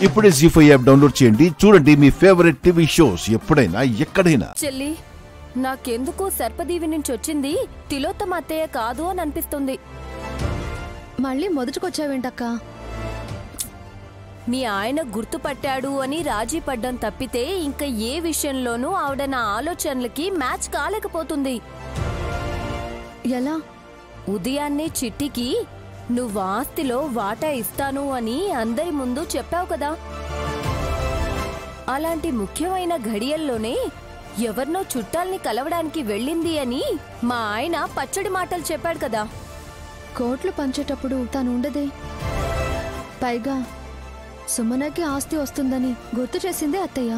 ఇప్పుడే జీ5 app download చేయండి. చూడండి మీ ఫేవరెట్ టీవీ షోస్ ఎప్పుడైనా ఎక్కడైనా. చెల్లి, నాకెందుకో సర్పదీవి నుంచి వచ్చింది తిలోత్తమ అత్తయ్య కాదు అని అనిపిస్తుంది. మళ్ళీ మొదటికొచ్చావేంటక్క? మీ ఆయన గుర్తుపట్టాడు అని రాజీ పడ్డం తప్పితే ఇంకా ఏ విషయంలోనూ ఆవిడ నా ఆలోచనలకి మ్యాచ్ కాలేకపోతుంది. ఎలా? ఉదయాన్నే చిట్టికి నువ్వు ఆస్తిలో వాటా ఇస్తాను అని అందరి ముందు చెప్పావు కదా. అలాంటి ముఖ్యమైన ఘడియల్లోనే ఎవరినో చుట్టాల్ని కలవడానికి వెళ్ళింది అని మా ఆయన పచ్చడి మాటలు చెప్పాడు కదా. కోట్లు పంచేటప్పుడు తను ఉండదే. పైగా సుమనకి ఆస్తి వస్తుందని గుర్తు చేసిందే అత్తయ్య.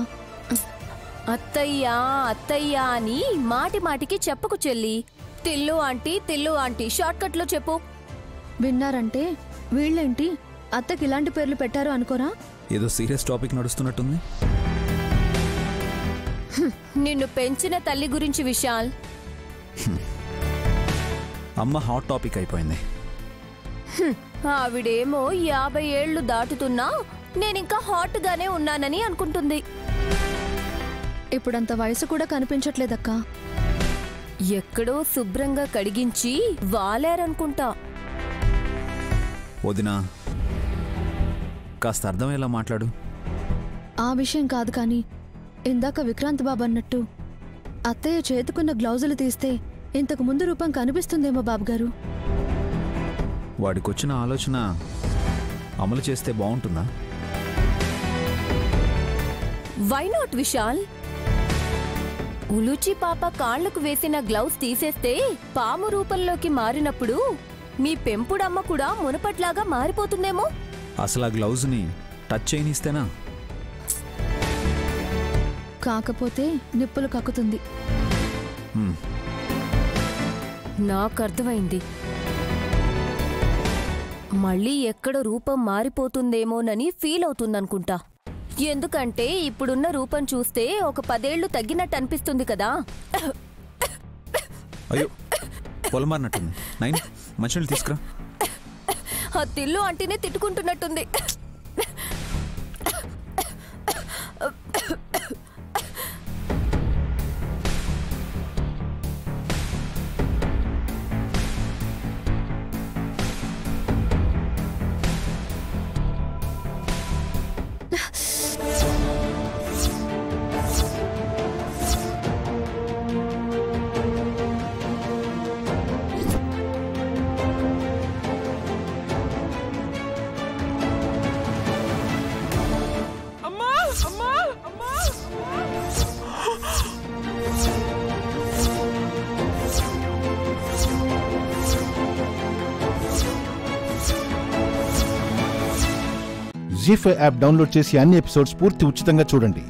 అత్తయ్యా అత్తయ్యా అని మాటి మాటికి చెప్పకు చెల్లి. తిల్లు ఆంటీ షార్ట్కట్ లో చెప్పు. విన్నారంటే వీళ్ళేంటి అత్తకి ఇలాంటి పేర్లు పెట్టారు అనుకోరా? ఏదో సీరియస్ టాపిక్ నడుస్తున్నట్టుంది. నిన్ను పెంచిన తల్లి గురించి విశాల్. అమ్మ హాట్ టాపిక్ అయిపోయింది. ఆవిడేమో 50 ఏళ్లు దాటుతున్నా నేనింకా హాట్ గానే ఉన్నానని అనుకుంటుంది. ఇప్పుడంత వయసు కూడా కనిపించట్లేదక్క. ఎక్కడో శుభ్రంగా కడిగించి వాలేరనుకుంటా. వదినా, కాస్త అర్థమయ్యేలా మాట్లాడు. ఆ విషయం కాదు కానీ ఇందాక విక్రాంత్ బాబు అన్నట్టు అత్తయ్య చేతుకున్న గ్లౌజులు తీస్తే ఇంతకు ముందు రూపం కనిపిస్తుందేమో బాబుగారు. వాడికొచ్చిన ఆలోచన అమలు చేస్తే బాగుంటుందా? Why not Vishal? ఉలూచి పాప కాళ్లకు వేసిన గ్లౌజ్ తీసేస్తే పాము రూపంలోకి మారినప్పుడు మీ పెంపుడమ్మ కూడా మునపట్లాగా మారిపోతుందేమో. అసలు ఆ గ్లౌజ్ని టచ్ చేయనిస్తేనా? కాకపోతే నిప్పులు కక్కుతుంది. నాకర్థమైంది. మళ్ళీ ఎక్కడ రూపం మారిపోతుందేమోనని ఫీల్ అవుతుందనుకుంటా. ఎందుకంటే ఇప్పుడున్న రూపం చూస్తే ఒక 10 ఏళ్లు తగ్గినట్టు అనిపిస్తుంది కదా. అయ్యో, పొలమారినట్టుంది. నైన్, మంచినీళ్ళు తీసుకురా. ఆ తిల్లు అంటేనే తిట్టుకుంటున్నట్టుంది. జీ5 యాప్ డౌన్లోడ్ చేసి అన్ని ఎపిసోడ్స్ పూర్తి ఉచితంగా చూడండి.